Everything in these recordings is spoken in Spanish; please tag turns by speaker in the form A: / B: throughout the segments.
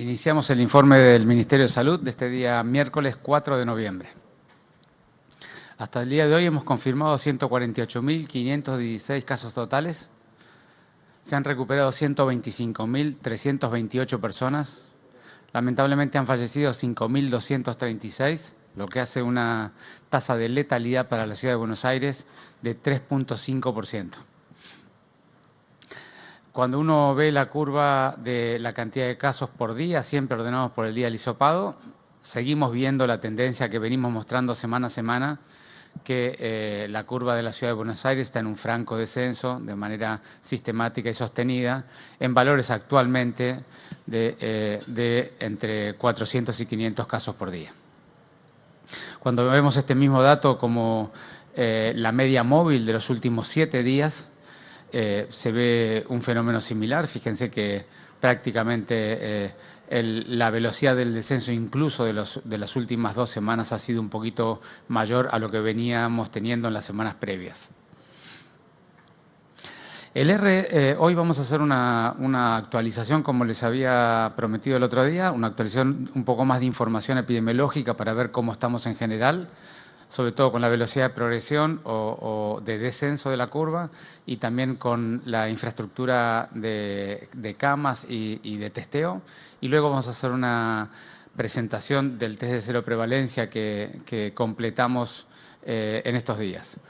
A: Iniciamos el informe del Ministerio de Salud de este día miércoles 4 de noviembre. Hasta el día de hoy hemos confirmado 148.516 casos totales. Se han recuperado 125.328 personas. Lamentablemente han fallecido 5.236, lo que hace una tasa de letalidad para la Ciudad de Buenos Aires de 3.5%. Cuando uno ve la curva de la cantidad de casos por día, siempre ordenados por el día del hisopado, seguimos viendo la tendencia que venimos mostrando semana a semana, que la curva de la Ciudad de Buenos Aires está en un franco descenso de manera sistemática y sostenida, en valores actualmente de entre 400 y 500 casos por día. Cuando vemos este mismo dato como la media móvil de los últimos 7 días, se ve un fenómeno similar. Fíjense que prácticamente la velocidad del descenso incluso de las últimas 2 semanas ha sido un poquito mayor a lo que veníamos teniendo en las semanas previas. Hoy vamos a hacer una actualización, como les había prometido el otro día, una actualización un poco más de información epidemiológica para ver cómo estamos en general, sobre todo con la velocidad de progresión o de descenso de la curva y también con la infraestructura de camas y de testeo. Y luego vamos a hacer una presentación del test de cero prevalencia que completamos en estos días.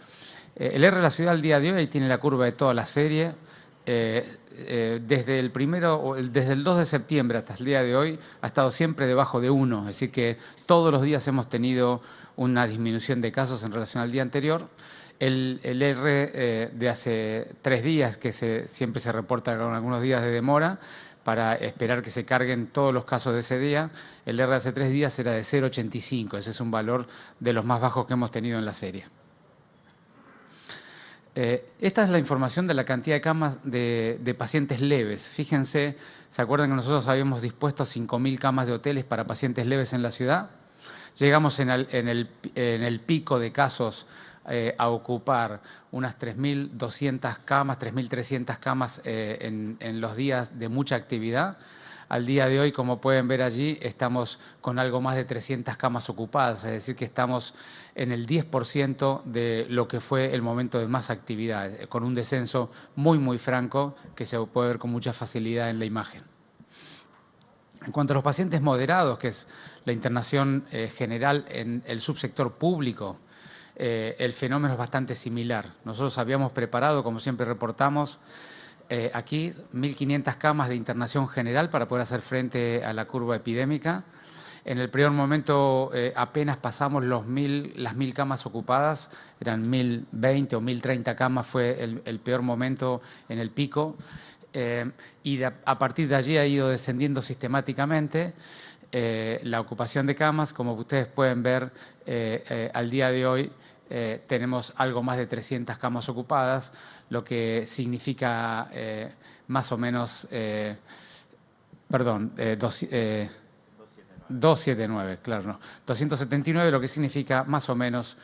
A: El R de la ciudad al día de hoy tiene la curva de toda la serie. Desde el 2 de septiembre hasta el día de hoy ha estado siempre debajo de 1, es decir que todos los días hemos tenido una disminución de casos en relación al día anterior. El R de hace 3 días, que siempre se reporta con algunos días de demora para esperar que se carguen todos los casos de ese día, el R de hace 3 días era de 0,85, ese es un valor de los más bajos que hemos tenido en la serie. Esta es la información de la cantidad de camas de pacientes leves. Fíjense, ¿se acuerdan que nosotros habíamos dispuesto 5.000 camas de hoteles para pacientes leves en la ciudad? Llegamos en el pico de casos a ocupar unas 3.200 camas, 3.300 camas en los días de mucha actividad. Al día de hoy, como pueden ver allí, estamos con algo más de 300 camas ocupadas, es decir, que estamos en el 10% de lo que fue el momento de más actividad, con un descenso muy, muy franco que se puede ver con mucha facilidad en la imagen. En cuanto a los pacientes moderados, que es la internación general en el subsector público, el fenómeno es bastante similar. Nosotros habíamos preparado, como siempre reportamos, aquí 1.500 camas de internación general para poder hacer frente a la curva epidémica. En el primer momento apenas pasamos las 1.000 camas ocupadas, eran 1.020 o 1.030 camas, fue el peor momento en el pico. Y a partir de allí ha ido descendiendo sistemáticamente la ocupación de camas. Como ustedes pueden ver, al día de hoy tenemos algo más de 300 camas ocupadas, lo que significa más o menos, 279, claro, no, 279, lo que significa más o menos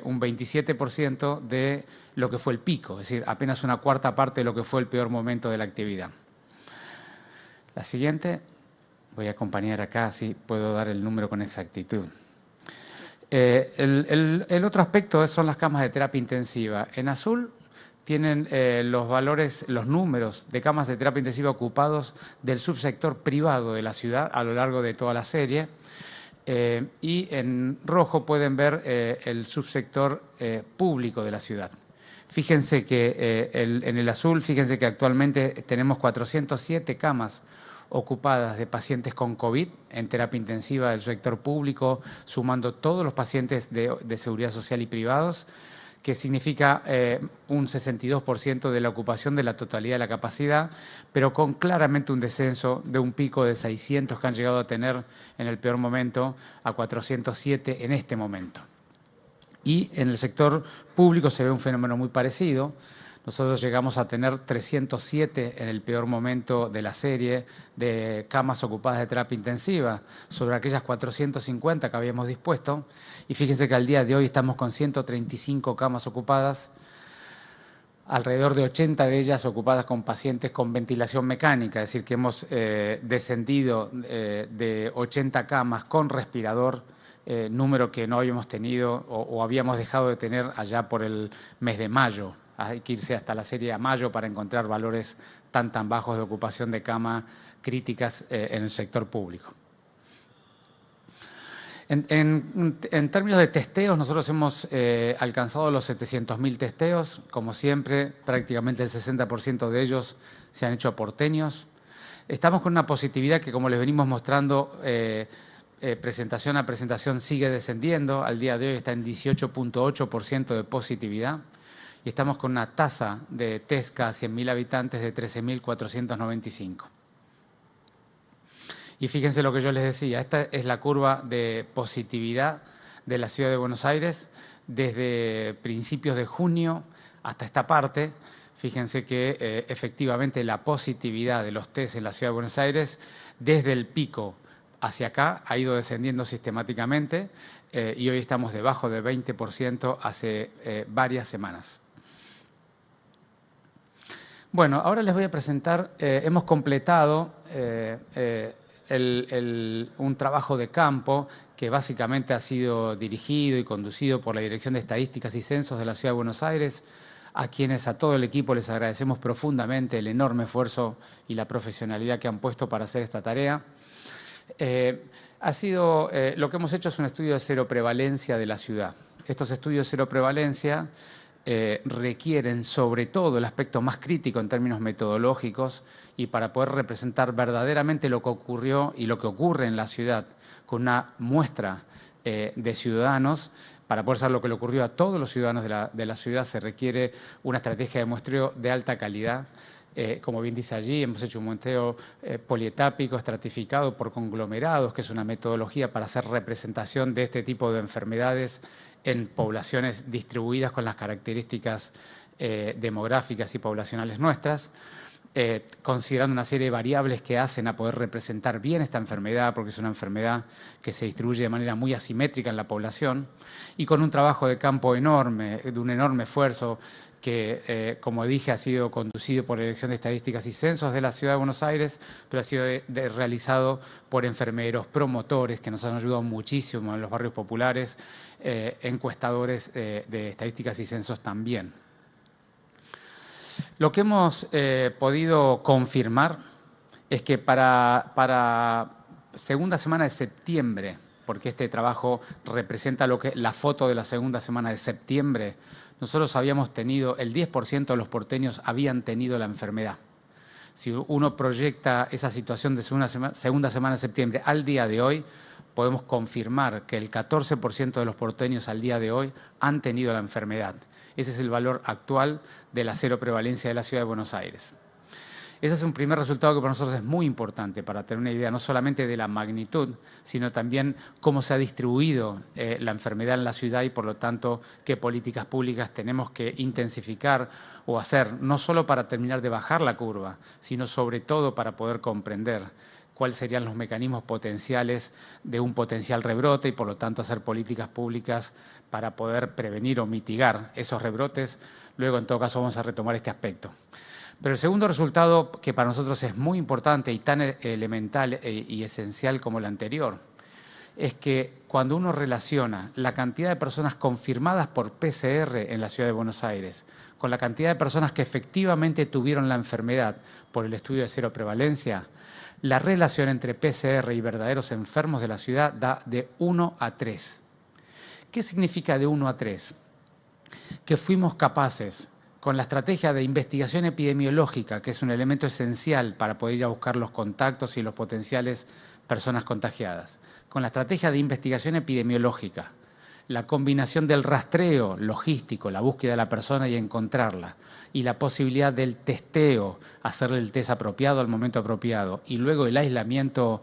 A: un 27% de lo que fue el pico, es decir, apenas una cuarta parte de lo que fue el peor momento de la actividad. La siguiente, voy a acompañar acá, si puedo dar el número con exactitud. El otro aspecto son las camas de terapia intensiva. En azul tienen los valores, los números de camas de terapia intensiva ocupados del subsector privado de la ciudad a lo largo de toda la serie. Y en rojo pueden ver el subsector público de la ciudad. Fíjense que en el azul, fíjense que actualmente tenemos 407 camas ocupadas de pacientes con COVID en terapia intensiva del sector público, sumando todos los pacientes de seguridad social y privados, que significa un 62% de la ocupación de la totalidad de la capacidad, pero con claramente un descenso de un pico de 600 que han llegado a tener en el peor momento a 407 en este momento. Y en el sector público se ve un fenómeno muy parecido. Nosotros llegamos a tener 307 en el peor momento de la serie de camas ocupadas de terapia intensiva sobre aquellas 450 que habíamos dispuesto. Y fíjense que al día de hoy estamos con 135 camas ocupadas alrededor de 80 de ellas ocupadas con pacientes con ventilación mecánica, es decir, que hemos descendido de 80 camas con respirador, número que no habíamos tenido o habíamos dejado de tener allá por el mes de mayo. Hay que irse hasta la serie de mayo para encontrar valores tan bajos de ocupación de cama críticas en el sector público. En términos de testeos, nosotros hemos alcanzado los 700.000 testeos. Como siempre, prácticamente el 60% de ellos se han hecho porteños. Estamos con una positividad que, como les venimos mostrando, presentación a presentación sigue descendiendo. Al día de hoy está en 18.8% de positividad. Y estamos con una tasa de test cada 100.000 habitantes de 13.495. Y fíjense lo que yo les decía, esta es la curva de positividad de la Ciudad de Buenos Aires desde principios de junio hasta esta parte. Fíjense que efectivamente la positividad de los test en la Ciudad de Buenos Aires desde el pico hacia acá ha ido descendiendo sistemáticamente y hoy estamos debajo del 20% hace varias semanas. Bueno, ahora les voy a presentar, hemos completado un trabajo de campo que básicamente ha sido dirigido y conducido por la Dirección de Estadísticas y Censos de la Ciudad de Buenos Aires, a quienes a todo el equipo les agradecemos profundamente el enorme esfuerzo y la profesionalidad que han puesto para hacer esta tarea. Lo que hemos hecho es un estudio de cero prevalencia de la ciudad. Estos estudios de cero prevalencia requieren sobre todo el aspecto más crítico en términos metodológicos y para poder representar verdaderamente lo que ocurrió y lo que ocurre en la ciudad con una muestra de ciudadanos. Para poder saber lo que le ocurrió a todos los ciudadanos de la ciudad se requiere una estrategia de muestreo de alta calidad. Como bien dice allí, hemos hecho un muestreo polietápico estratificado por conglomerados, que es una metodología para hacer representación de este tipo de enfermedades en poblaciones distribuidas con las características demográficas y poblacionales nuestras, considerando una serie de variables que hacen a poder representar bien esta enfermedad, porque es una enfermedad que se distribuye de manera muy asimétrica en la población, y con un trabajo de campo enorme, de un enorme esfuerzo que, como dije, ha sido conducido por la Dirección de Estadísticas y Censos de la Ciudad de Buenos Aires, pero ha sido realizado por enfermeros, promotores, que nos han ayudado muchísimo en los barrios populares, encuestadores de Estadísticas y Censos también. Lo que hemos podido confirmar es que para segunda semana de septiembre, porque este trabajo representa la foto de la segunda semana de septiembre, nosotros habíamos tenido, el 10% de los porteños habían tenido la enfermedad. Si uno proyecta esa situación de segunda semana de septiembre al día de hoy, podemos confirmar que el 14% de los porteños al día de hoy han tenido la enfermedad. Ese es el valor actual de la cero prevalencia de la Ciudad de Buenos Aires. Ese es un primer resultado que para nosotros es muy importante para tener una idea no solamente de la magnitud, sino también cómo se ha distribuido la enfermedad en la ciudad y, por lo tanto, qué políticas públicas tenemos que intensificar o hacer, no solo para terminar de bajar la curva, sino sobre todo para poder comprender cuáles serían los mecanismos potenciales de un potencial rebrote y, por lo tanto, hacer políticas públicas para poder prevenir o mitigar esos rebrotes. Luego, en todo caso, vamos a retomar este aspecto. Pero el segundo resultado, que para nosotros es muy importante y tan elemental y esencial como el anterior, es que cuando uno relaciona la cantidad de personas confirmadas por PCR en la Ciudad de Buenos Aires con la cantidad de personas que efectivamente tuvieron la enfermedad por el estudio de cero prevalencia, la relación entre PCR y verdaderos enfermos de la ciudad da de 1 a 3. ¿Qué significa de 1 a 3? Que fuimos capaces, con la estrategia de investigación epidemiológica, que es un elemento esencial para poder ir a buscar los contactos y los potenciales personas contagiadas, con la estrategia de investigación epidemiológica, la combinación del rastreo logístico, la búsqueda de la persona y encontrarla, y la posibilidad del testeo, hacerle el test apropiado al momento apropiado, y luego el aislamiento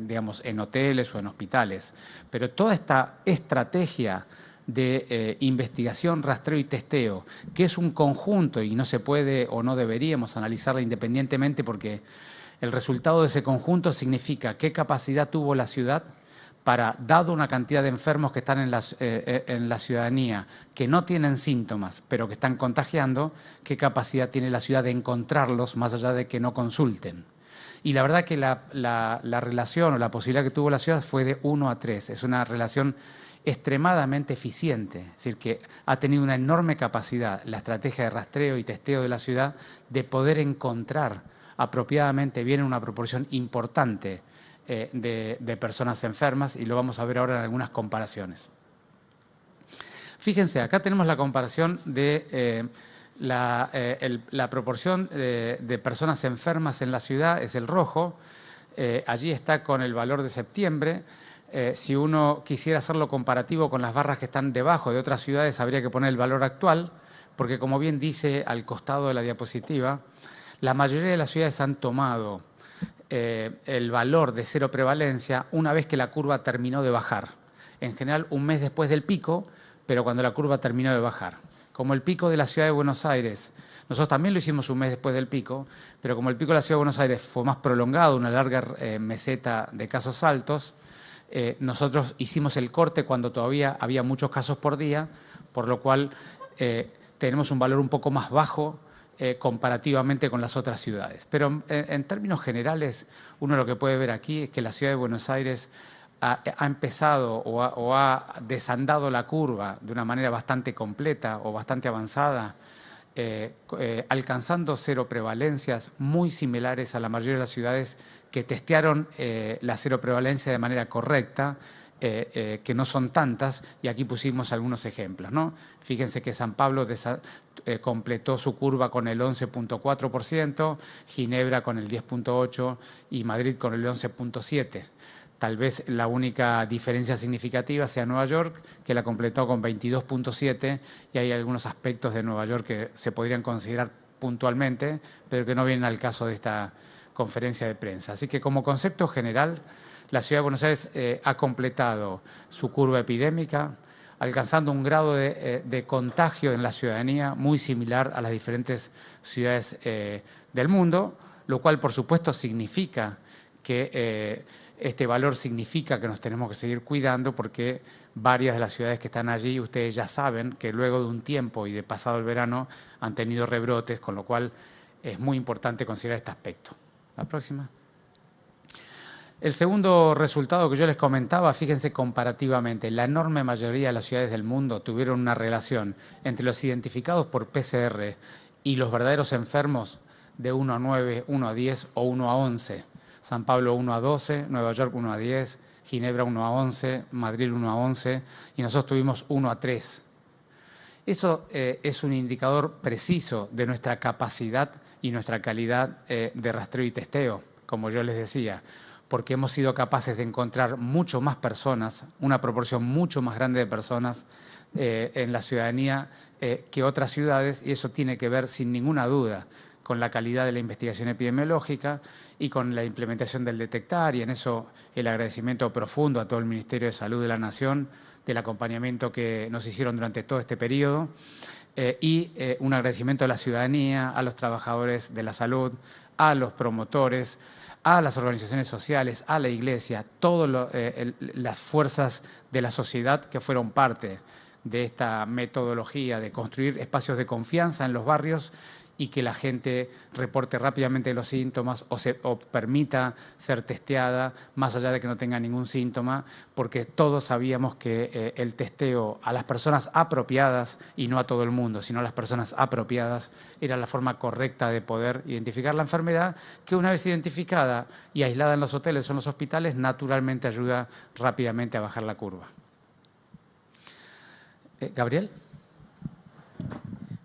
A: digamos, en hoteles o en hospitales. Pero toda esta estrategia de investigación, rastreo y testeo, que es un conjunto y no se puede o no deberíamos analizarla independientemente porque el resultado de ese conjunto significa qué capacidad tuvo la ciudad para, dado una cantidad de enfermos que están en la ciudadanía, que no tienen síntomas, pero que están contagiando, qué capacidad tiene la ciudad de encontrarlos más allá de que no consulten. Y la verdad que la relación o la posibilidad que tuvo la ciudad fue de 1 a 3. Es una relación extremadamente eficiente, es decir, que ha tenido una enorme capacidad la estrategia de rastreo y testeo de la ciudad de poder encontrar apropiadamente bien en una proporción importante de personas enfermas, y lo vamos a ver ahora en algunas comparaciones. Fíjense, acá tenemos la comparación de la proporción de personas enfermas en la ciudad, es el rojo. Allí está con el valor de septiembre. Si uno quisiera hacerlo comparativo con las barras que están debajo de otras ciudades, habría que poner el valor actual, porque como bien dice al costado de la diapositiva, la mayoría de las ciudades han tomado el valor de cero prevalencia una vez que la curva terminó de bajar. En general, un mes después del pico, pero cuando la curva terminó de bajar. Como el pico de la ciudad de Buenos Aires, nosotros también lo hicimos un mes después del pico, pero como el pico de la ciudad de Buenos Aires fue más prolongado, una larga meseta de casos altos, nosotros hicimos el corte cuando todavía había muchos casos por día, por lo cual tenemos un valor un poco más bajo comparativamente con las otras ciudades. Pero en términos generales, uno lo que puede ver aquí es que la ciudad de Buenos Aires ha empezado o ha desandado la curva de una manera bastante completa o bastante avanzada, alcanzando cero prevalencias muy similares a la mayoría de las ciudades que testearon la cero prevalencia de manera correcta, que no son tantas, y aquí pusimos algunos ejemplos, ¿no? Fíjense que San Pablo completó su curva con el 11.4%, Ginebra con el 10.8% y Madrid con el 11.7%. Tal vez la única diferencia significativa sea Nueva York, que la completó con 22.7%, y hay algunos aspectos de Nueva York que se podrían considerar puntualmente, pero que no vienen al caso de esta conferencia de prensa. Así que como concepto general, la Ciudad de Buenos Aires ha completado su curva epidémica, alcanzando un grado de contagio en la ciudadanía muy similar a las diferentes ciudades del mundo, lo cual por supuesto significa que este valor significa que nos tenemos que seguir cuidando, porque varias de las ciudades que están allí, ustedes ya saben que luego de un tiempo y de pasado el verano han tenido rebrotes, con lo cual es muy importante considerar este aspecto. La próxima. El segundo resultado que yo les comentaba, fíjense comparativamente, la enorme mayoría de las ciudades del mundo tuvieron una relación entre los identificados por PCR y los verdaderos enfermos de 1 a 9, 1 a 10 o 1 a 11. San Pablo 1 a 12, Nueva York 1 a 10, Ginebra 1 a 11, Madrid 1 a 11 y nosotros tuvimos 1 a 3. Eso es un indicador preciso de nuestra capacidad y nuestra calidad de rastreo y testeo, como yo les decía, porque hemos sido capaces de encontrar mucho más personas, una proporción mucho más grande de personas en la ciudadanía que otras ciudades, y eso tiene que ver sin ninguna duda con la calidad de la investigación epidemiológica y con la implementación del detectar, y en eso el agradecimiento profundo a todo el Ministerio de Salud de la Nación del acompañamiento que nos hicieron durante todo este periodo, y un agradecimiento a la ciudadanía, a los trabajadores de la salud, a los promotores, a las organizaciones sociales, a la Iglesia, todas las fuerzas de la sociedad que fueron parte de esta metodología de construir espacios de confianza en los barrios y que la gente reporte rápidamente los síntomas o permita ser testeada, más allá de que no tenga ningún síntoma, porque todos sabíamos que el testeo a las personas apropiadas, y no a todo el mundo, sino a las personas apropiadas, era la forma correcta de poder identificar la enfermedad, que una vez identificada y aislada en los hoteles o en los hospitales, naturalmente ayuda rápidamente a bajar la curva. Gabriel.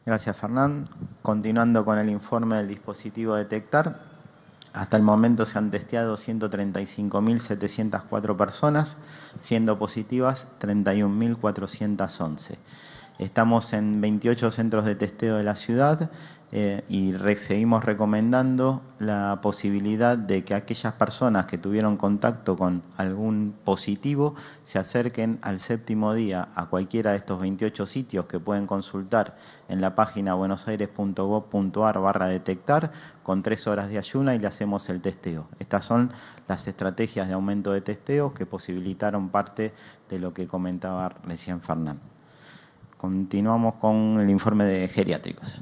B: Gracias, Fernán. Continuando con el informe del dispositivo Detectar, hasta el momento se han testeado 135.704 personas, siendo positivas 31.411. Estamos en 28 centros de testeo de la ciudad y seguimos recomendando la posibilidad de que aquellas personas que tuvieron contacto con algún positivo se acerquen al 7º día a cualquiera de estos 28 sitios que pueden consultar en la página buenosaires.gov.ar/detectar con 3 horas de ayuna y le hacemos el testeo. Estas son las estrategias de aumento de testeos que posibilitaron parte de lo que comentaba recién Fernán. Continuamos con el informe de geriátricos.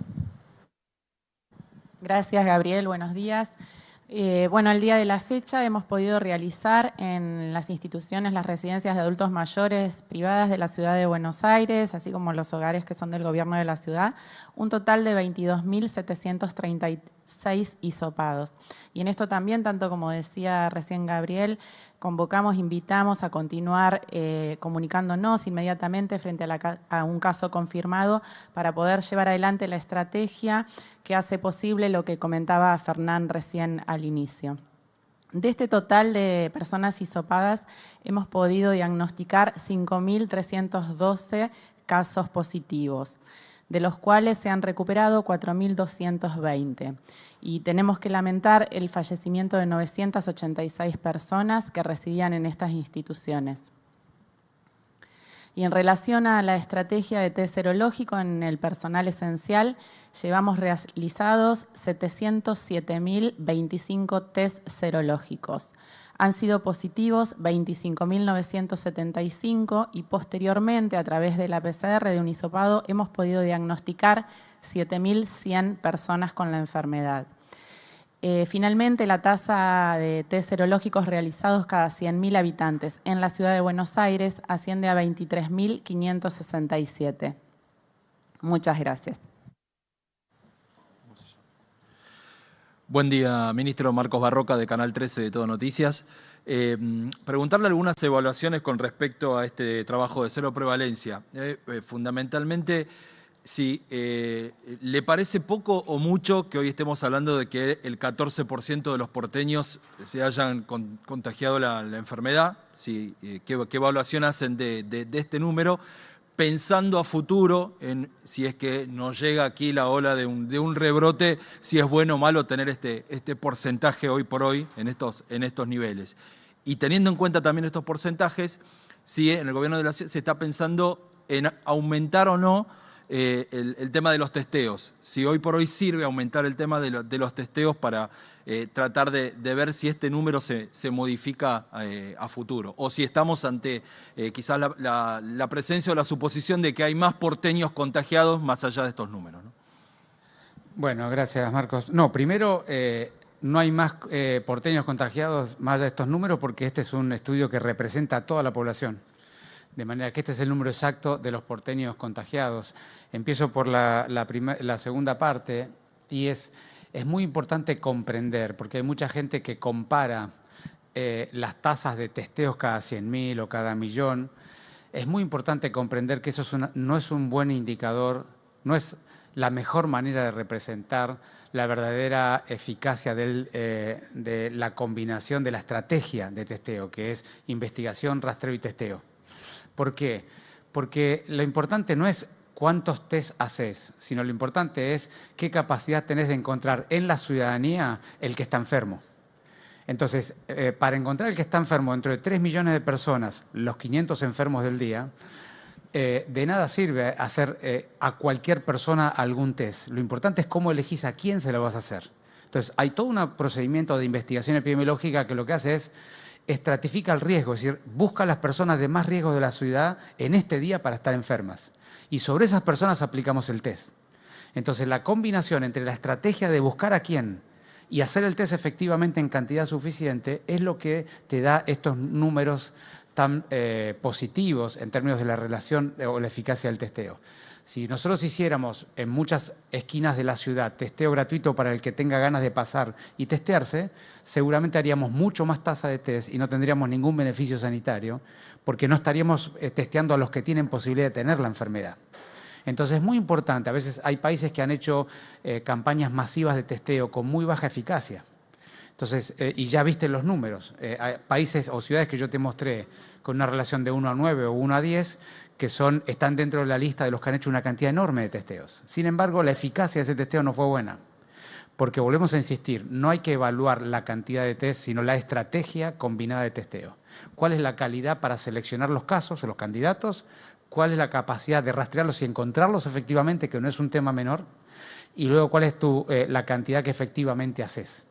C: Gracias, Gabriel. Buenos días. Bueno, al día de la fecha hemos podido realizar en las instituciones, las residencias de adultos mayores privadas de la Ciudad de Buenos Aires, así como los hogares que son del gobierno de la ciudad, un total de 22.736 hisopados. Y en esto también, tanto como decía recién Gabriel, convocamos, invitamos a continuar comunicándonos inmediatamente frente a un caso confirmado para poder llevar adelante la estrategia que hace posible lo que comentaba Fernán recién al inicio. De este total de personas hisopadas hemos podido diagnosticar 5.312 casos positivos, de los cuales se han recuperado 4.220. Y tenemos que lamentar el fallecimiento de 986 personas que residían en estas instituciones. Y en relación a la estrategia de test serológico en el personal esencial, llevamos realizados 707.025 test serológicos. Han sido positivos 25.975 y posteriormente, a través de la PCR de un hisopado, hemos podido diagnosticar 7.100 personas con la enfermedad. Finalmente, la tasa de test serológicos realizados cada 100.000 habitantes en la Ciudad de Buenos Aires asciende a 23.567. Muchas gracias.
D: Buen día, ministro. Marcos Barroca, de Canal 13 de Todo Noticias. Preguntarle algunas evaluaciones con respecto a este trabajo de cero prevalencia. Fundamentalmente, si le parece poco o mucho que hoy estemos hablando de que el 14% de los porteños se hayan contagiado la enfermedad, ¿qué evaluación hacen de este número? Pensando a futuro en si es que nos llega aquí la ola de un rebrote, si es bueno o malo tener este porcentaje hoy por hoy en estos niveles. Y teniendo en cuenta también estos porcentajes, si en el gobierno de la ciudad se está pensando en aumentar o no el tema de los testeos. Si hoy por hoy sirve aumentar el tema de los testeos para tratar de ver si este número se modifica a futuro. O si estamos ante quizás la presencia o la suposición de que hay más porteños contagiados más allá de estos números, ¿no?
A: Bueno, gracias, Marcos. No, primero, no hay más porteños contagiados más allá de estos números porque este es un estudio que representa a toda la población. De manera que este es el número exacto de los porteños contagiados. Empiezo por la segunda parte y es muy importante comprender, porque hay mucha gente que compara las tasas de testeos cada 100.000 o cada millón. Es muy importante comprender que eso no es un buen indicador, no es la mejor manera de representar la verdadera eficacia de la combinación de la estrategia de testeo, que es investigación, rastreo y testeo. ¿Por qué? Porque lo importante no es cuántos test haces, sino lo importante es qué capacidad tenés de encontrar en la ciudadanía el que está enfermo. Entonces, para encontrar el que está enfermo dentro de 3 millones de personas, los 500 enfermos del día, de nada sirve hacer a cualquier persona algún test. Lo importante es cómo elegís a quién se lo vas a hacer. Entonces, hay todo un procedimiento de investigación epidemiológica que lo que hace es estratifica el riesgo, es decir, busca a las personas de más riesgo de la ciudad en este día para estar enfermas. Y sobre esas personas aplicamos el test. Entonces, la combinación entre la estrategia de buscar a quién y hacer el test efectivamente en cantidad suficiente es lo que te da estos números tan positivos en términos de la relación o la eficacia del testeo. Si nosotros hiciéramos en muchas esquinas de la ciudad testeo gratuito para el que tenga ganas de pasar y testearse, seguramente haríamos mucho más tasa de test y no tendríamos ningún beneficio sanitario porque no estaríamos testeando a los que tienen posibilidad de tener la enfermedad. Entonces es muy importante, a veces hay países que han hecho campañas masivas de testeo con muy baja eficacia. Entonces, y ya viste los números, hay países o ciudades que yo te mostré con una relación de 1 a 9 o 1 a 10, que están dentro de la lista de los que han hecho una cantidad enorme de testeos. Sin embargo, la eficacia de ese testeo no fue buena, porque volvemos a insistir, no hay que evaluar la cantidad de test, sino la estrategia combinada de testeo. ¿Cuál es la calidad para seleccionar los casos o los candidatos? ¿Cuál es la capacidad de rastrearlos y encontrarlos efectivamente, que no es un tema menor? Y luego, ¿cuál es la cantidad que efectivamente haces?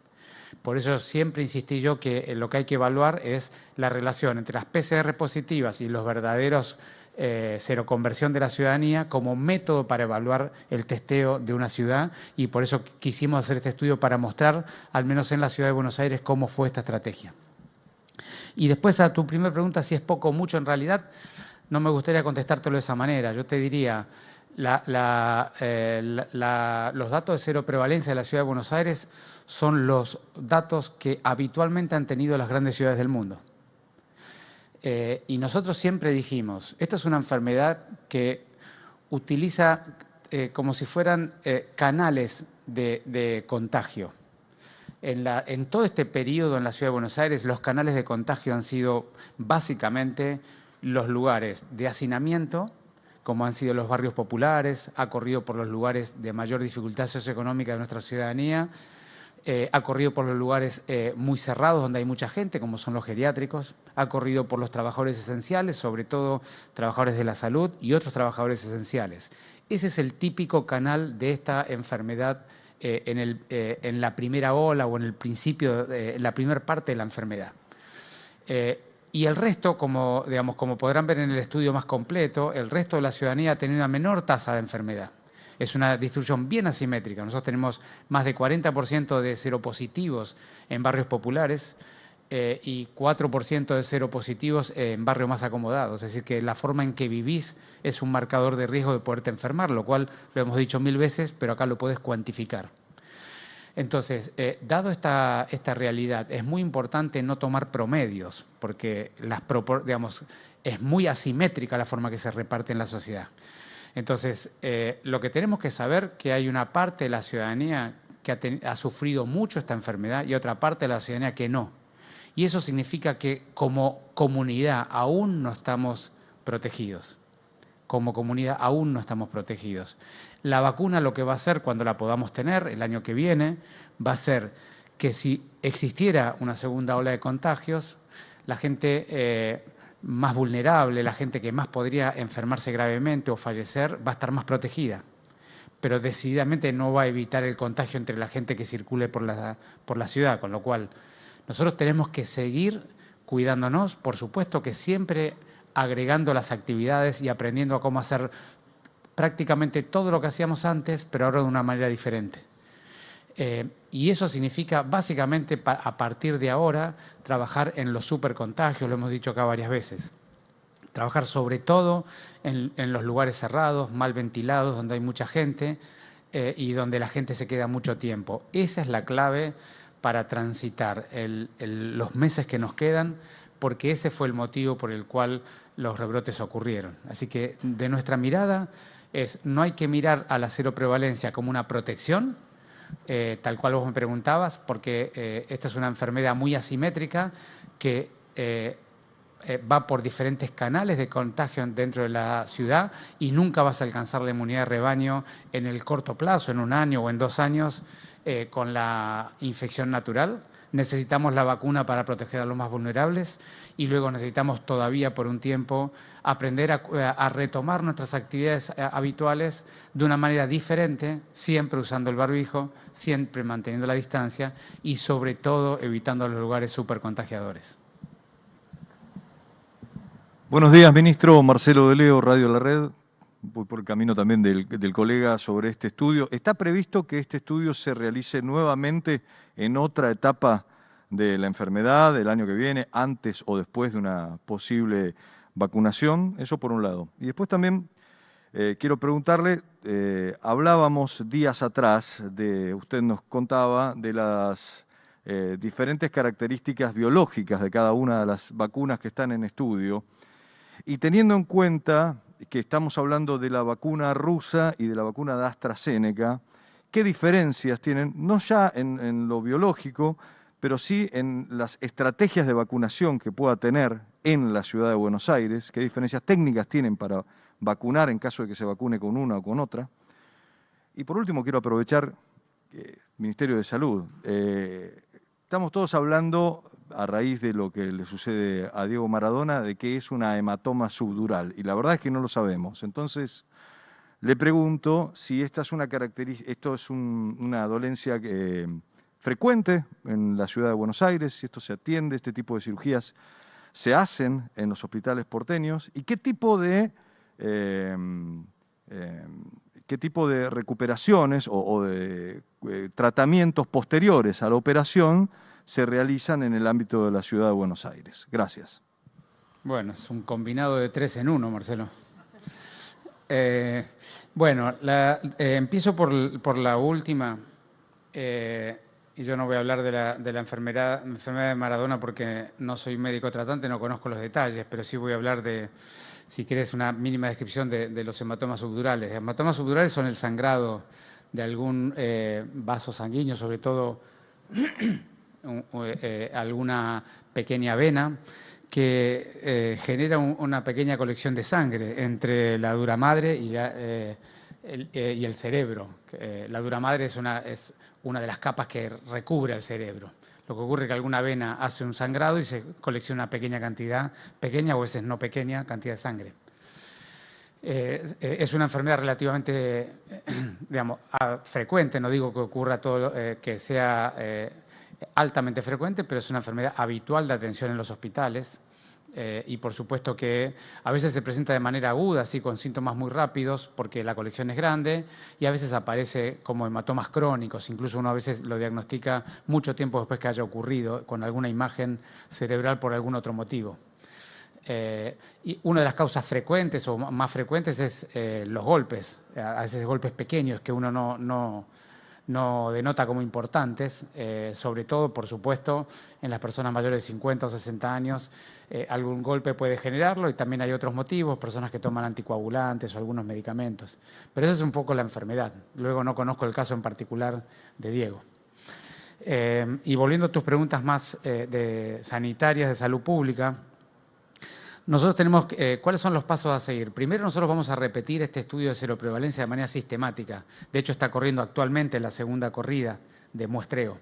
A: Por eso siempre insistí yo que lo que hay que evaluar es la relación entre las PCR positivas y los verdaderos seroconversión de la ciudadanía como método para evaluar el testeo de una ciudad, y por eso quisimos hacer este estudio para mostrar, al menos en la ciudad de Buenos Aires, cómo fue esta estrategia. Y después a tu primera pregunta, si es poco o mucho, en realidad no me gustaría contestártelo de esa manera. Yo te diría, los datos de cero prevalencia de la ciudad de Buenos Aires son los datos que habitualmente han tenido las grandes ciudades del mundo. Y nosotros siempre dijimos, esta es una enfermedad que utiliza como si fueran canales de contagio. En todo este periodo en la ciudad de Buenos Aires, los canales de contagio han sido básicamente los lugares de hacinamiento, como han sido los barrios populares, ha corrido por los lugares de mayor dificultad socioeconómica de nuestra ciudadanía, ha corrido por los lugares muy cerrados donde hay mucha gente, como son los geriátricos, ha corrido por los trabajadores esenciales, sobre todo trabajadores de la salud y otros trabajadores esenciales. Ese es el típico canal de esta enfermedad en la primera ola o en el principio, la primera parte de la enfermedad. Y el resto, como podrán ver en el estudio más completo, el resto de la ciudadanía ha tenido una menor tasa de enfermedad. Es una distribución bien asimétrica. Nosotros tenemos más de 40% de seropositivos en barrios populares y 4% de seropositivos en barrios más acomodados. Es decir, que la forma en que vivís es un marcador de riesgo de poderte enfermar, lo cual lo hemos dicho 1000 veces, pero acá lo podés cuantificar. Entonces, dado esta realidad, es muy importante no tomar promedios, porque es muy asimétrica la forma que se reparte en la sociedad. Entonces, lo que tenemos que saber es que hay una parte de la ciudadanía que ha sufrido mucho esta enfermedad y otra parte de la ciudadanía que no. Y eso significa que como comunidad aún no estamos protegidos. Como comunidad aún no estamos protegidos. La vacuna lo que va a hacer cuando la podamos tener el año que viene va a ser que si existiera una segunda ola de contagios, la gente más vulnerable, la gente que más podría enfermarse gravemente o fallecer, va a estar más protegida. Pero decididamente no va a evitar el contagio entre la gente que circule por la ciudad, con lo cual nosotros tenemos que seguir cuidándonos, por supuesto que siempre agregando las actividades y aprendiendo a cómo hacer prácticamente todo lo que hacíamos antes, pero ahora de una manera diferente. Y eso significa básicamente a partir de ahora trabajar en los supercontagios, lo hemos dicho acá varias veces. Trabajar sobre todo en los lugares cerrados, mal ventilados, donde hay mucha gente y donde la gente se queda mucho tiempo. Esa es la clave para transitar los meses que nos quedan, porque ese fue el motivo por el cual los rebrotes ocurrieron. Así que de nuestra mirada no hay que mirar a la cero prevalencia como una protección, tal cual vos me preguntabas, porque esta es una enfermedad muy asimétrica que va por diferentes canales de contagio dentro de la ciudad y nunca vas a alcanzar la inmunidad de rebaño en el corto plazo, en 1 año o en 2 años, con la infección natural. Necesitamos la vacuna para proteger a los más vulnerables y luego necesitamos todavía por un tiempo aprender a retomar nuestras actividades habituales de una manera diferente, siempre usando el barbijo, siempre manteniendo la distancia y sobre todo evitando los lugares supercontagiadores.
E: Buenos días, ministro. Marcelo de Leo, Radio La Red. Voy por el camino también del colega sobre este estudio. ¿Está previsto que este estudio se realice nuevamente en otra etapa de la enfermedad el año que viene, antes o después de una posible vacunación? Eso por un lado. Y después también quiero preguntarle, hablábamos días atrás, usted nos contaba de las diferentes características biológicas de cada una de las vacunas que están en estudio, y teniendo en cuenta que estamos hablando de la vacuna rusa y de la vacuna de AstraZeneca, ¿qué diferencias tienen, no ya en lo biológico, pero sí en las estrategias de vacunación que pueda tener en la ciudad de Buenos Aires? ¿Qué diferencias técnicas tienen para vacunar en caso de que se vacune con una o con otra. Y por último, quiero aprovechar, Ministerio de Salud. Estamos todos hablando, a raíz de lo que le sucede a Diego Maradona, de que es una hematoma subdural. Y la verdad es que no lo sabemos. Entonces, le pregunto si esta es una una dolencia frecuente en la ciudad de Buenos Aires, si esto se atiende, este tipo de cirugías se hacen en los hospitales porteños, y qué tipo de recuperaciones o de tratamientos posteriores a la operación se realizan en el ámbito de la ciudad de Buenos Aires. Gracias.
A: Bueno, es un combinado de 3 en 1, Marcelo. Bueno, empiezo por la última, y yo no voy a hablar de la enfermedad de Maradona porque no soy médico tratante, no conozco los detalles, pero sí voy a hablar de, si querés, una mínima descripción de los hematomas subdurales. Los hematomas subdurales son el sangrado de algún vaso sanguíneo, sobre todo alguna pequeña vena, que genera una pequeña colección de sangre entre la dura madre y el cerebro. La dura madre es una de las capas que recubre al cerebro. Lo que ocurre es que alguna vena hace un sangrado y se colecciona una pequeña cantidad, pequeña o a veces no pequeña, cantidad de sangre. Es una enfermedad relativamente, digamos, frecuente, no digo que ocurra todo, que sea altamente frecuente, pero es una enfermedad habitual de atención en los hospitales. Y por supuesto que a veces se presenta de manera aguda, así con síntomas muy rápidos, porque la colección es grande, y a veces aparece como hematomas crónicos. Incluso uno a veces lo diagnostica mucho tiempo después que haya ocurrido, con alguna imagen cerebral por algún otro motivo. Y una de las causas frecuentes o más frecuentes es los golpes, a veces golpes pequeños que uno no denota como importantes, sobre todo, por supuesto, en las personas mayores de 50 o 60 años, algún golpe puede generarlo, y también hay otros motivos, personas que toman anticoagulantes o algunos medicamentos. Pero esa es un poco la enfermedad. Luego no conozco el caso en particular de Diego. Y volviendo a tus preguntas más sanitarias, de salud pública, nosotros tenemos, ¿cuáles son los pasos a seguir? Primero, nosotros vamos a repetir este estudio de seroprevalencia de manera sistemática. De hecho, está corriendo actualmente la segunda corrida de muestreo,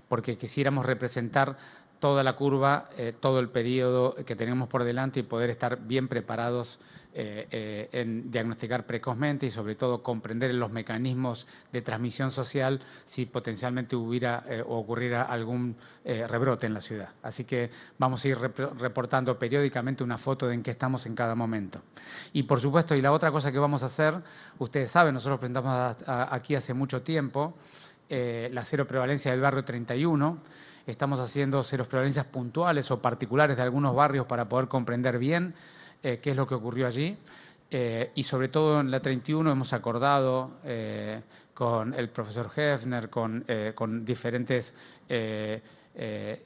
A: porque quisiéramos representar toda la curva, todo el periodo que tenemos por delante y poder estar bien preparados en diagnosticar precozmente y sobre todo comprender los mecanismos de transmisión social si potencialmente hubiera o ocurriera algún rebrote en la ciudad. Así que vamos a ir reportando periódicamente una foto de en qué estamos en cada momento. Y por supuesto, y la otra cosa que vamos a hacer, ustedes saben, nosotros presentamos aquí hace mucho tiempo la seroprevalencia del barrio 31. Estamos haciendo seroprevalencias puntuales o particulares de algunos barrios para poder comprender bien qué es lo que ocurrió allí. Y sobre todo en la 31 hemos acordado con el profesor Hefner, con diferentes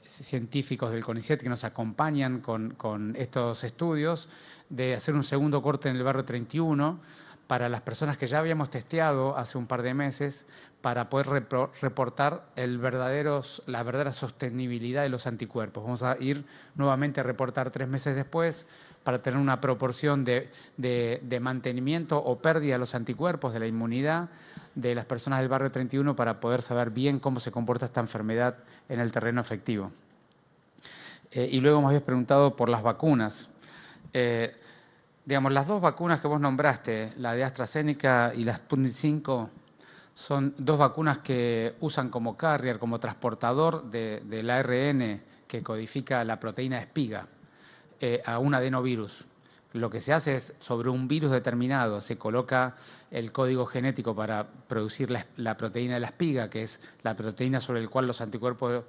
A: científicos del CONICET que nos acompañan con estos estudios, de hacer un segundo corte en el barrio 31 para las personas que ya habíamos testeado hace un par de meses, para poder reportar la verdadera sostenibilidad de los anticuerpos. Vamos a ir nuevamente a reportar 3 meses después para tener una proporción de mantenimiento o pérdida de los anticuerpos, de la inmunidad de las personas del barrio 31, para poder saber bien cómo se comporta esta enfermedad en el terreno efectivo. Y luego me habías preguntado por las vacunas. Digamos, las 2 vacunas que vos nombraste, la de AstraZeneca y la Sputnik 5, son 2 vacunas que usan como carrier, como transportador del ARN que codifica la proteína de espiga a un adenovirus. Lo que se hace es, sobre un virus determinado, se coloca el código genético para producir la proteína de la espiga, que es la proteína sobre la cual los anticuerpos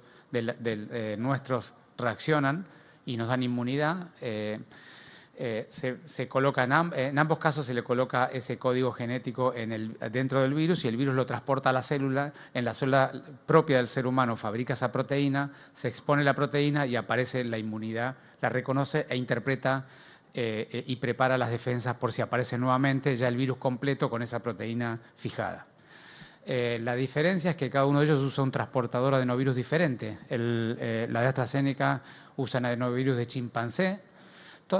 A: nuestros reaccionan y nos dan inmunidad. Se coloca en ambos casos se le coloca ese código genético dentro del virus, y el virus lo transporta a la célula. En la célula propia del ser humano fabrica esa proteína, se expone la proteína y aparece la inmunidad, la reconoce e interpreta y prepara las defensas por si aparece nuevamente ya el virus completo con esa proteína fijada. La diferencia es que cada uno de ellos usa un transportador adenovirus diferente. La de AstraZeneca usa un adenovirus de chimpancé.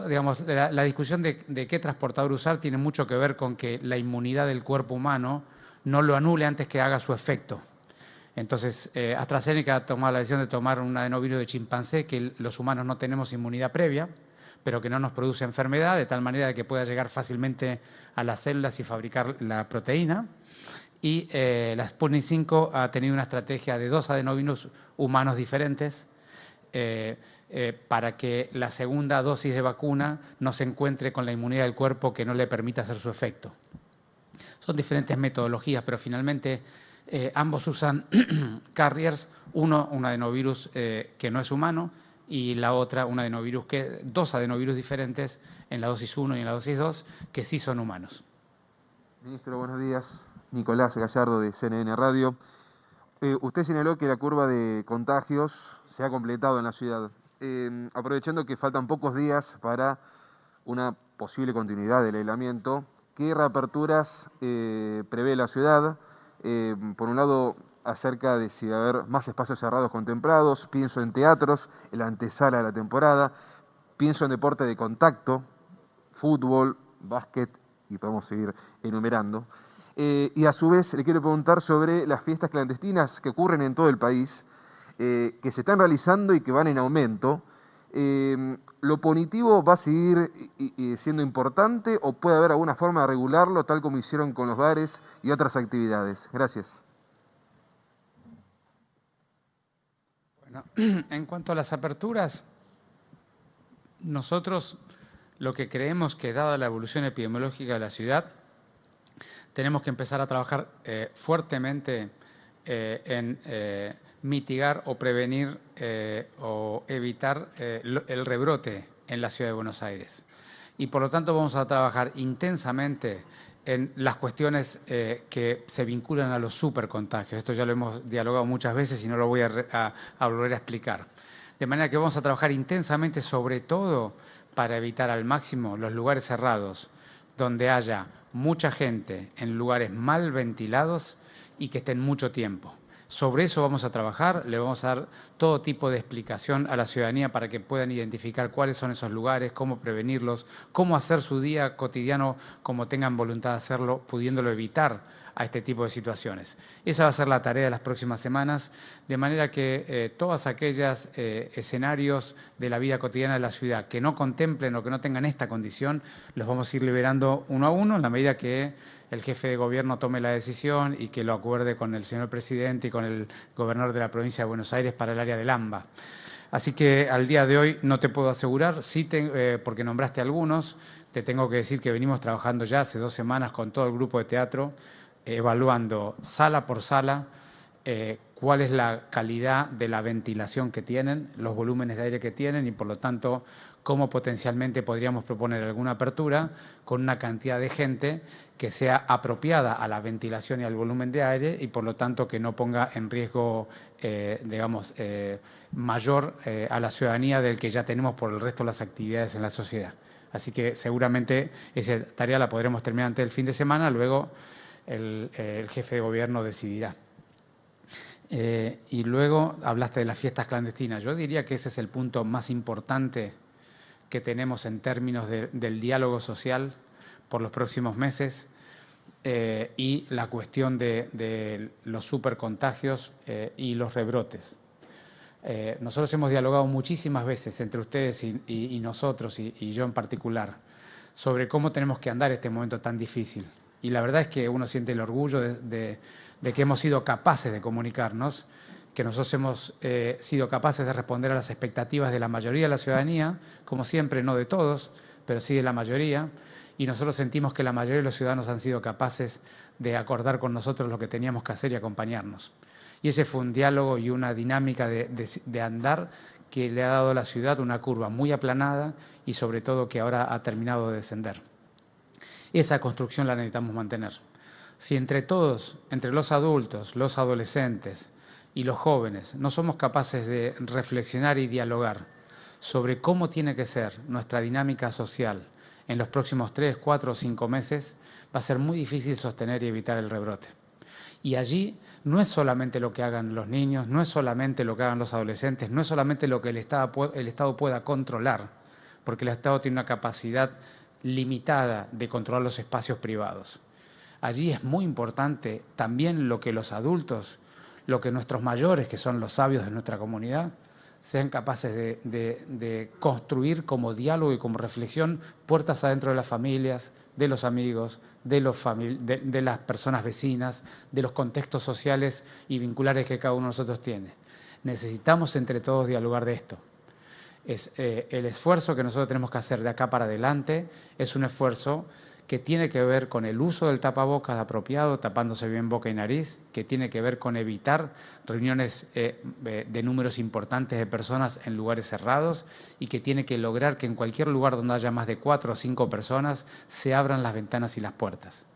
A: digamos, la discusión de qué transportador usar tiene mucho que ver con que la inmunidad del cuerpo humano no lo anule antes que haga su efecto. Entonces, AstraZeneca ha tomado la decisión de tomar un adenovirus de chimpancé, que los humanos no tenemos inmunidad previa, pero que no nos produce enfermedad, de tal manera de que pueda llegar fácilmente a las células y fabricar la proteína. Y la Sputnik 5 ha tenido una estrategia de 2 adenovirus humanos diferentes para que la segunda dosis de vacuna no se encuentre con la inmunidad del cuerpo que no le permita hacer su efecto. Son diferentes metodologías, pero finalmente ambos usan carriers, uno un adenovirus que no es humano y la otra un adenovirus dos adenovirus diferentes en la dosis 1 y en la dosis 2 que sí son humanos.
F: Ministro, buenos días. Nicolás Gallardo de CNN Radio. Usted señaló que la curva de contagios se ha completado en la ciudad. Aprovechando que faltan pocos días para una posible continuidad del aislamiento, ¿qué reaperturas prevé la ciudad? Por un lado, acerca de si va a haber más espacios cerrados contemplados, pienso en teatros, en la antesala de la temporada, pienso en deporte de contacto, fútbol, básquet, y podemos seguir enumerando. Y a su vez le quiero preguntar sobre las fiestas clandestinas que ocurren en todo el país, que se están realizando y que van en aumento. ¿Lo punitivo va a seguir siendo importante o puede haber alguna forma de regularlo, tal como hicieron con los bares y otras actividades? Gracias.
A: Bueno, en cuanto a las aperturas, nosotros lo que creemos que, dada la evolución epidemiológica de la ciudad, tenemos que empezar a trabajar fuertemente en mitigar o prevenir o evitar el rebrote en la ciudad de Buenos Aires. Y por lo tanto vamos a trabajar intensamente en las cuestiones que se vinculan a los supercontagios. Esto ya lo hemos dialogado muchas veces y no lo voy a volver a explicar. De manera que vamos a trabajar intensamente, sobre todo para evitar al máximo los lugares cerrados, donde haya mucha gente en lugares mal ventilados y que estén mucho tiempo. Sobre eso vamos a trabajar, le vamos a dar todo tipo de explicación a la ciudadanía para que puedan identificar cuáles son esos lugares, cómo prevenirlos, cómo hacer su día cotidiano como tengan voluntad de hacerlo, pudiéndolo evitar a este tipo de situaciones. Esa va a ser la tarea de las próximas semanas, de manera que todos aquellos escenarios de la vida cotidiana de la ciudad que no contemplen o que no tengan esta condición, los vamos a ir liberando uno a uno en la medida que el jefe de gobierno tome la decisión y que lo acuerde con el señor presidente y con el gobernador de la provincia de Buenos Aires para el área del AMBA. Así que al día de hoy no te puedo asegurar, sí porque nombraste algunos, te tengo que decir que venimos trabajando ya hace 2 semanas con todo el grupo de teatro, evaluando sala por sala cuál es la calidad de la ventilación que tienen, los volúmenes de aire que tienen y por lo tanto cómo potencialmente podríamos proponer alguna apertura con una cantidad de gente que sea apropiada a la ventilación y al volumen de aire y por lo tanto que no ponga en riesgo, mayor a la ciudadanía del que ya tenemos por el resto de las actividades en la sociedad. Así que seguramente esa tarea la podremos terminar antes del fin de semana, luego el jefe de gobierno decidirá. Y luego hablaste de las fiestas clandestinas. Yo diría que ese es el punto más importante que tenemos en términos del diálogo social por los próximos meses y la cuestión de los supercontagios y los rebrotes. Nosotros hemos dialogado muchísimas veces entre ustedes y nosotros, y yo en particular, sobre cómo tenemos que andar este momento tan difícil. Y la verdad es que uno siente el orgullo de que hemos sido capaces de comunicarnos, que nosotros hemos sido capaces de responder a las expectativas de la mayoría de la ciudadanía, como siempre, no de todos, pero sí de la mayoría, y nosotros sentimos que la mayoría de los ciudadanos han sido capaces de acordar con nosotros lo que teníamos que hacer y acompañarnos. Y ese fue un diálogo y una dinámica de andar que le ha dado a la ciudad una curva muy aplanada y sobre todo que ahora ha terminado de descender. Esa construcción la necesitamos mantener. Si entre todos, entre los adultos, los adolescentes y los jóvenes, no somos capaces de reflexionar y dialogar sobre cómo tiene que ser nuestra dinámica social en los próximos 3, 4 o 5 meses, va a ser muy difícil sostener y evitar el rebrote. Y allí no es solamente lo que hagan los niños, no es solamente lo que hagan los adolescentes, no es solamente lo que el Estado pueda controlar, porque el Estado tiene una capacidad limitada de controlar los espacios privados. Allí es muy importante también lo que los adultos, lo que nuestros mayores, que son los sabios de nuestra comunidad, sean capaces de construir como diálogo y como reflexión puertas adentro de las familias, de los amigos, de las personas vecinas, de los contextos sociales y vinculares que cada uno de nosotros tiene. Necesitamos entre todos dialogar de esto. El esfuerzo que nosotros tenemos que hacer de acá para adelante es un esfuerzo que tiene que ver con el uso del tapabocas apropiado, tapándose bien boca y nariz, que tiene que ver con evitar reuniones de números importantes de personas en lugares cerrados y que tiene que lograr que en cualquier lugar donde haya más de 4 o 5 personas se abran las ventanas y las puertas.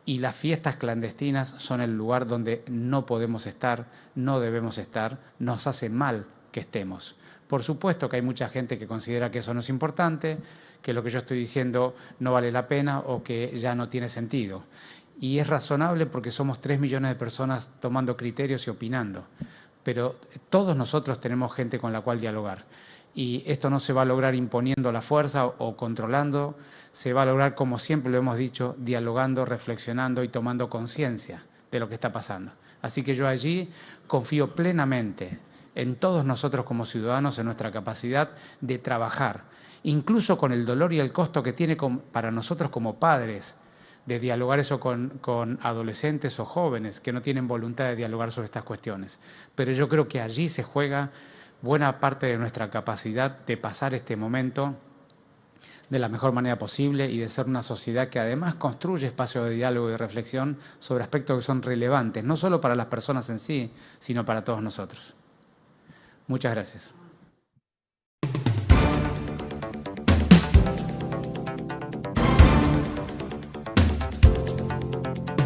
A: Y las fiestas clandestinas son el lugar donde no podemos estar, no debemos estar, nos hace mal que estemos. Por supuesto que hay mucha gente que considera que eso no es importante, que lo que yo estoy diciendo no vale la pena o que ya no tiene sentido. Y es razonable porque somos 3 millones de personas tomando criterios y opinando. Pero todos nosotros tenemos gente con la cual dialogar. Y esto no se va a lograr imponiendo la fuerza o controlando, se va a lograr, como siempre lo hemos dicho, dialogando, reflexionando y tomando conciencia de lo que está pasando. Así que yo allí confío plenamente en todos nosotros como ciudadanos, en nuestra capacidad de trabajar, incluso con el dolor y el costo que tiene para nosotros como padres, de dialogar eso con adolescentes o jóvenes que no tienen voluntad de dialogar sobre estas cuestiones. Pero yo creo que allí se juega buena parte de nuestra capacidad de pasar este momento de la mejor manera posible y de ser una sociedad que además construye espacios de diálogo y de reflexión sobre aspectos que son relevantes, no solo para las personas en sí, sino para todos nosotros. Muchas gracias.